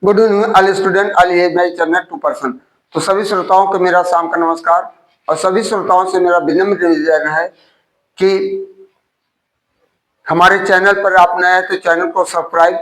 Good evening all student all my channel 2%। तो सभी श्रोताओं को मेरा शाम का नमस्कार और सभी श्रोताओं से मेरा विनम्र निवेदन है कि हमारे चैनल पर आप नए हैं तो चैनल को सब्सक्राइब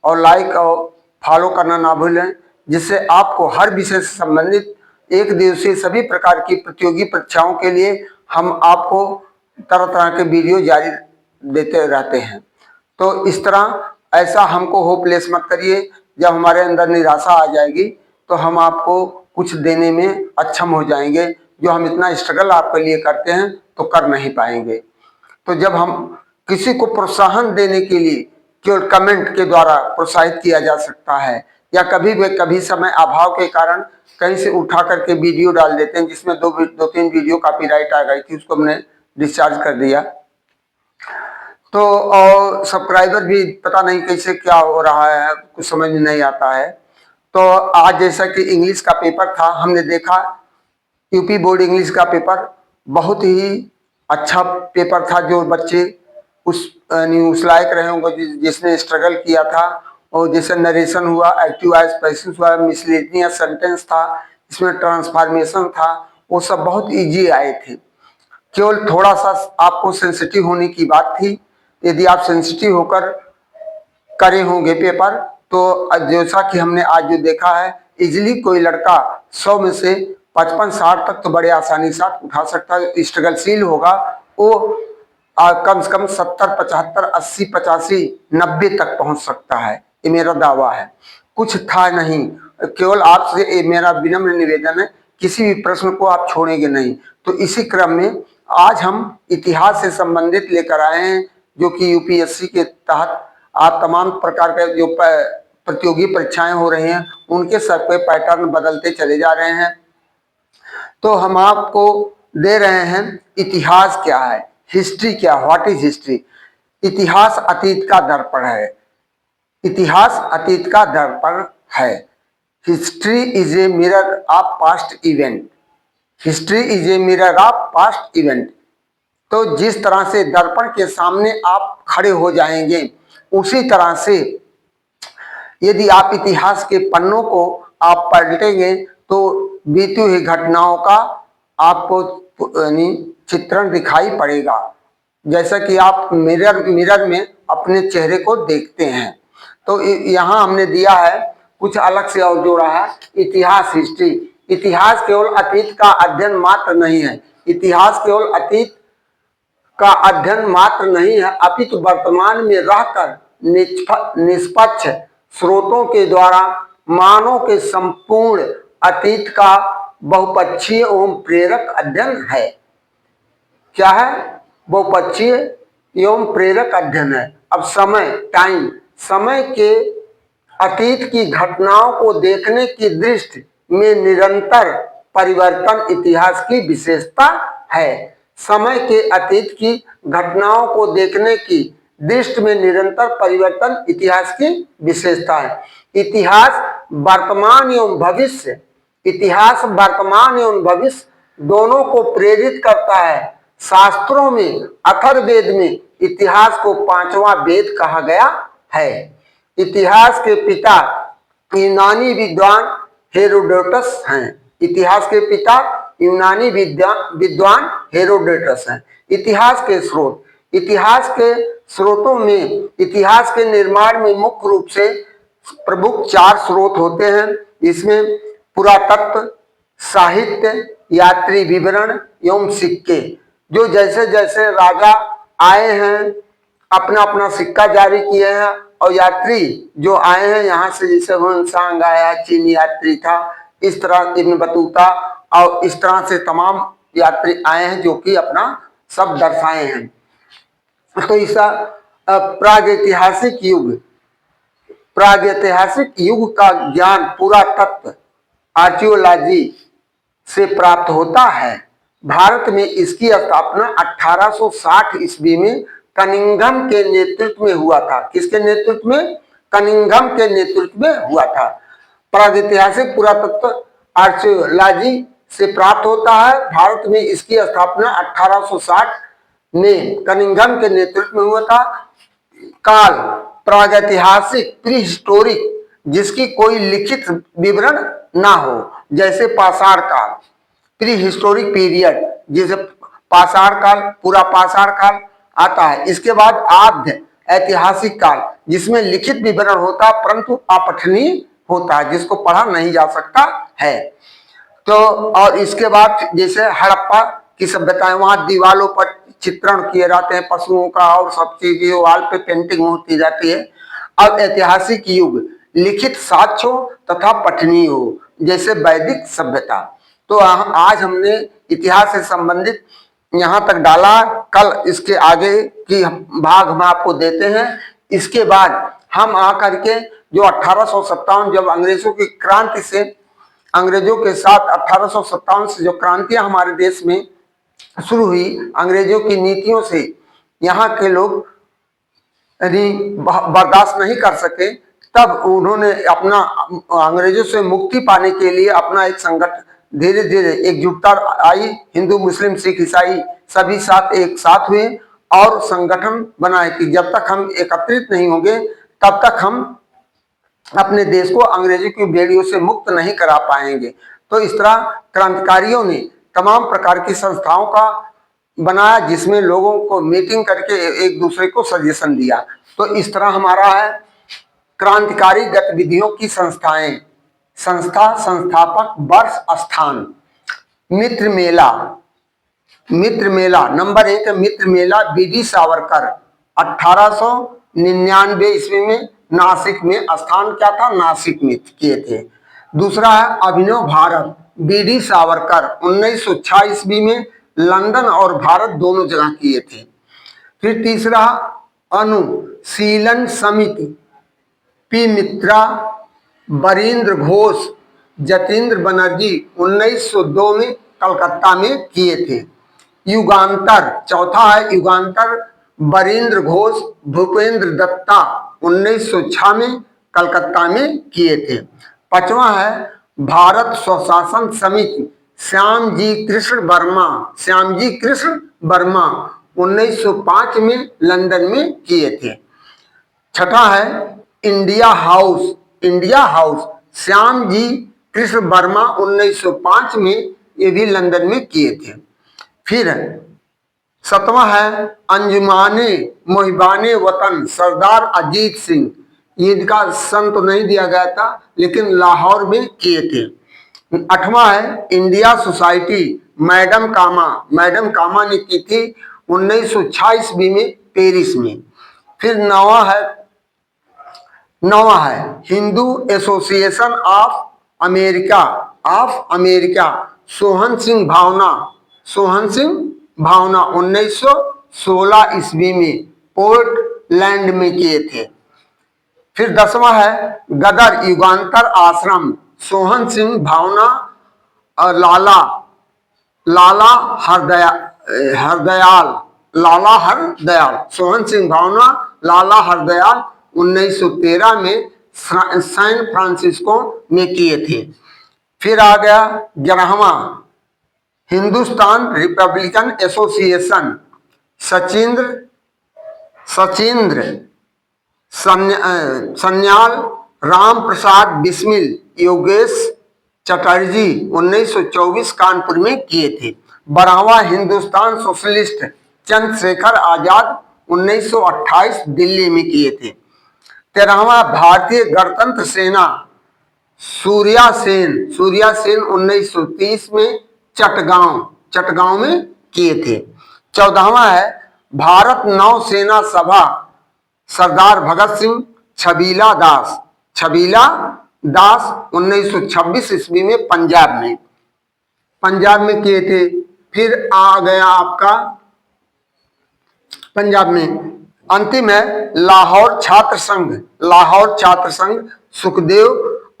और लाइक और फॉलो करना ना भूलें, जिससे आपको हर विषय से संबंधित एक दिवसीय सभी प्रकार की प्रतियोगी परीक्षाओं के लिए हम आपको तरह तरह के वीडियो जारी देते रहते हैं। तो इस तरह ऐसा हमको होपलेस मत करिए। जब हमारे अंदर निराशा आ जाएगी तो हम आपको कुछ देने में अक्षम हो जाएंगे, जो हम इतना स्ट्रगल आपके लिए करते हैं तो कर नहीं पाएंगे। तो जब हम किसी को प्रोत्साहन देने के लिए केवल कमेंट के द्वारा प्रोत्साहित किया जा सकता है, या कभी समय अभाव के कारण कहीं से उठा करके वीडियो डाल देते हैं, जिसमें दो तीन वीडियो कॉपीराइट आ गई थी, उसको हमने डिस्चार्ज कर दिया। तो और सब्सक्राइबर भी पता नहीं कैसे क्या हो रहा है, कुछ समझ में नहीं आता है। तो आज जैसा कि इंग्लिश का पेपर था, हमने देखा यूपी बोर्ड इंग्लिश का पेपर बहुत ही अच्छा पेपर था। जो बच्चे उस लायक रहे होंगे जिसने स्ट्रगल किया था, और जैसे नरेशन हुआ, एक्टिव वॉइस पैसिव हुआ, मिसलेनियस सेंटेंस था, इसमें ट्रांसफॉर्मेशन था, वो सब बहुत इजी आए थे। केवल थोड़ा सा आपको सेंसिटिव होने की बात थी। यदि आप सेंसिटिव होकर करे होंगे पेपर, तो जैसा कि हमने आज जो देखा है, इजिली कोई लड़का 100 में से 55-60 तक तो बड़े आसानी से उठा सकता है। स्ट्रगलशील होगा वो कम से कम 70, 75, 80, 85, 90 तक पहुंच सकता है। ये मेरा दावा है। कुछ था नहीं, केवल आपसे मेरा विनम्र निवेदन है, किसी भी प्रश्न को आप छोड़ेंगे नहीं। तो इसी क्रम में आज हम इतिहास से संबंधित लेकर आए हैं, जो कि यूपीएससी के तहत आप तमाम प्रकार के जो प्रतियोगी परीक्षाएं हो रही हैं, उनके सब पे पैटर्न बदलते चले जा रहे हैं। तो हम आपको दे रहे हैं इतिहास क्या है, हिस्ट्री क्या, व्हाट इज हिस्ट्री। इतिहास अतीत का दर्पण है। इतिहास अतीत का दर्पण है। History is a mirror of past event. History is a mirror of past event. तो जिस तरह से दर्पण के सामने आप खड़े हो जाएंगे, उसी तरह से यदि आप इतिहास के पन्नों को आप पलटेंगे तो बीती हुई घटनाओं का आपको चित्रण दिखाई पड़ेगा, जैसा कि आप मिरर में अपने चेहरे को देखते हैं। तो यहाँ हमने दिया है कुछ अलग से और जोड़ा है इतिहास, हिस्ट्री। इतिहास केवल अतीत का अध्ययन मात्र नहीं है। इतिहास केवल अतीत का अध्ययन मात्र नहीं है, अपितु वर्तमान में रहकर निष्पक्ष स्रोतों के द्वारा मानव के संपूर्ण अतीत का बहुपक्षीय एवं प्रेरक अध्ययन है। क्या है? बहुपक्षीय एवं प्रेरक अध्ययन है। अब समय के अतीत की घटनाओं को देखने की दृष्टि में निरंतर परिवर्तन इतिहास की विशेषता है। समय के अतीत की घटनाओं को देखने की दृष्टि में निरंतर परिवर्तन इतिहास की विशेषता है। इतिहास वर्तमान एवं भविष्य, इतिहास वर्तमान एवं भविष्य दोनों को प्रेरित करता है। शास्त्रों में अथर्ववेद में इतिहास को 5वां वेद कहा गया है। इतिहास के पिता यूनानी विद्वान हेरोडोटस हैं। इतिहास के पिता यूनानी विद्वान हेरोडोटस हैं। इतिहास के स्रोत, इतिहास के स्रोतों में इतिहास के निर्माण में मुख्य रूप से प्रमुख 4 स्रोत होते हैं। इसमें पुरातत्व, साहित्य, यात्री विवरण एवं सिक्के। जो जैसे जैसे राजा आए हैं अपना अपना सिक्का जारी किए हैं, और यात्री जो आए हैं यहाँ से, जैसे हुनसांग आया, चीन यात्री था, इस तरह इब्न बतूता और इस तरह से तमाम यात्री आए हैं जो कि अपना सब दर्शाए हैं। तो इस प्रागैतिहासिक युग का ज्ञान पुरातत्व आर्कियोलॉजी से प्राप्त होता है। भारत में इसकी स्थापना 1860 ईस्वी में कनिंघम के नेतृत्व में हुआ था। किसके नेतृत्व में? कनिंघम के नेतृत्व में हुआ था। प्रागैतिहासिक पुरातत्व आर्कियोलॉजी से प्राप्त होता है। भारत में इसकी स्थापना 1860 में कनिंघम के नेतृत्व में हुआ था। काल प्रागैतिहासिक प्री हिस्टोरिक जिसकी कोई लिखित विवरण ना हो, जैसे पाषाण काल, प्री हिस्टोरिक पीरियड, जैसे पाषाण काल, पूरा पाषाण काल आता है। इसके बाद आद्य ऐतिहासिक काल, जिसमें लिखित विवरण होता परंतु अपठनीय होता है, जिसको पढ़ा नहीं जा सकता है। तो और इसके बाद जैसे हड़प्पा की सभ्यताएं, वहां दीवालों पर चित्रण किए जाते हैं पशुओं का और सब चीजें, वाल पे पेंटिंग होती जाती है। अब ऐतिहासिक युग, लिखित साक्ष्य तथा पठनीय हो, जैसे वैदिक सभ्यता। तो आज हमने इतिहास से संबंधित यहाँ तक डाला, कल इसके आगे की भाग हम आपको देते हैं। इसके बाद हम आकर के जो 1857 जब अंग्रेजों की क्रांति से, अंग्रेजों के साथ 1857 से जो क्रांतियां हमारे देश में शुरू हुई, अंग्रेजों की नीतियों से यहाँ के लोग बर्दाश्त नहीं कर सके, तब उन्होंने अपना अंग्रेजों से मुक्ति पाने के लिए अपना एक संगठन, धीरे धीरे एकजुटता आई, हिंदू मुस्लिम सिख ईसाई सभी साथ एक साथ हुए और संगठन बनाए कि जब तक हम एकत्रित नहीं होंगे तब तक हम अपने देश को अंग्रेजों की बेड़ियों से मुक्त नहीं करा पाएंगे। तो इस तरह क्रांतिकारियों ने तमाम प्रकार की संस्थाओं का बनाया, जिसमें लोगों को मीटिंग करके एक दूसरे को सजेशन दिया। तो इस तरह हमारा है क्रांतिकारी गतिविधियों की संस्थाएं, संस्था, संस्थापक, वर्ष, स्थान। मित्र मेला, मित्र मेला नंबर 1 मित्र मेला बीडी सावरकर 1899 ईस्वी में नासिक में, स्थान क्या था, नासिक में किए थे। दूसरा है अभिनव भारत बीडी सावरकर 1906 ईस्वी में लंदन और भारत दोनों जगह किए थे। फिर तीसरा अनुशीलन समिति पी मित्रा, बरीन्द्र घोष, जतीन्द्र बनर्जी 1902 में कलकत्ता में किए थे। युगांतर, चौथा है युगांतर बरीन्द्र घोष, भूपेंद्र दत्ता 1906 में कलकत्ता में किए थे। पांचवा है भारत स्वशासन समिति श्यामजी कृष्ण वर्मा, श्यामजी कृष्ण वर्मा 1905 में लंदन में किए थे। छठा है India house, India house Shyamji Krishna Verma 1905 में, ये भी लंदन में किए थे। फिर सतवां है अंजुमाने मुहिबाने वतन सरदार अजीत सिंह, इनका सन तो नहीं दिया गया था लेकिन लाहौर में किए थे। 8वां है इंडिया सोसाइटी मैडम कामा, मैडम कामा ने की थी 1906 ईस्वी में पेरिस में। फिर 9वां है Hindu association of America Sohan Singh Bhavna, Sohan Singh Bhavna 1916 ईस्वी में पोर्टलैंड में किए थे। फिर 10वां है गदर युगांतर आश्रम सोहन सिंह भावना और लाला हरदयाल सोहन सिंह भावना लाला हरदयाल 1913 में सैन फ्रांसिस्को में किए थे। फिर आ गया 11वां हिंदुस्तान रिपब्लिकन एसोसिएशन सचिंद्र सन्याल, राम प्रसाद बिस्मिल, योगेश चटर्जी 1924 कानपुर में किए थे। 12वां हिंदुस्तान सोशलिस्ट चंद्रशेखर आजाद 1928 दिल्ली में किए थे। 13वां भारतीय गणतंत्र सेना सूर्या सेन 1930 में चटगांव में किए थे। 14वां है भारत नौसेना सभा सरदार भगत सिंह छबीला दास 1926 ईस्वी में पंजाब में किए थे। फिर आ गया आपका पंजाब में अंतिम है लाहौर छात्र संघ सुखदेव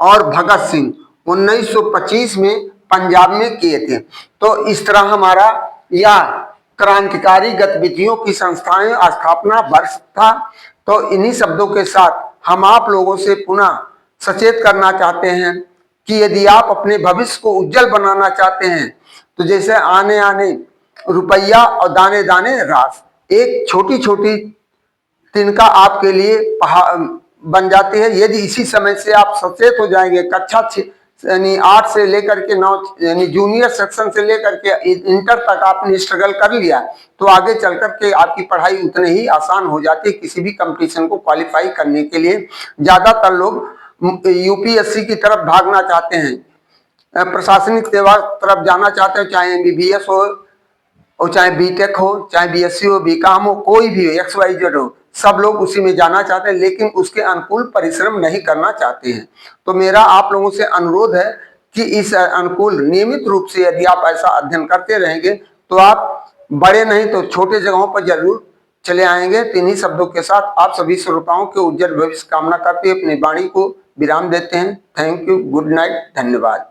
और भगत सिंह 1925 में पंजाब में किए थे। तो इस तरह हमारा यह क्रांतिकारी गतिविधियों की संस्थाएं स्थापना वर्ष था। तो इन्हीं शब्दों के साथ हम आप लोगों से पुनः सचेत करना चाहते हैं कि यदि आप अपने भविष्य को उज्जवल बनाना चाहते हैं तो जैसे आने आने रुपया और दाने दाने रास, एक छोटी छोटी तिनका आपके लिए बन जाती है। यदि इसी समय से आप सचेत हो जाएंगे, कक्षा यानी 8 से लेकर के 9 यानी जूनियर सेक्शन से लेकर के इंटर तक आपने स्ट्रगल कर लिया, तो आगे चल करके आपकी पढ़ाई उतनी ही आसान हो जाती है किसी भी कंपटीशन को क्वालिफाई करने के लिए। ज्यादातर लोग यूपीएससी की तरफ भागना चाहते हैं, प्रशासनिक सेवा तरफ जाना चाहते हैं, चाहे एमबीबीएस हो और चाहे बीटेक हो, चाहे बीएससी हो, बीकॉम हो, कोई भी हो, XYZ हो, सब लोग उसी में जाना चाहते हैं, लेकिन उसके अनुकूल परिश्रम नहीं करना चाहते हैं। तो मेरा आप लोगों से अनुरोध है कि इस अनुकूल नियमित रूप से यदि आप ऐसा अध्ययन करते रहेंगे तो आप बड़े नहीं तो छोटे जगहों पर जरूर चले आएंगे। तो इन्हीं शब्दों के साथ आप सभी श्रोताओं के उज्जवल भविष्य कामना करते हुए अपनी वाणी को विराम देते हैं। थैंक यू, गुड नाइट, धन्यवाद।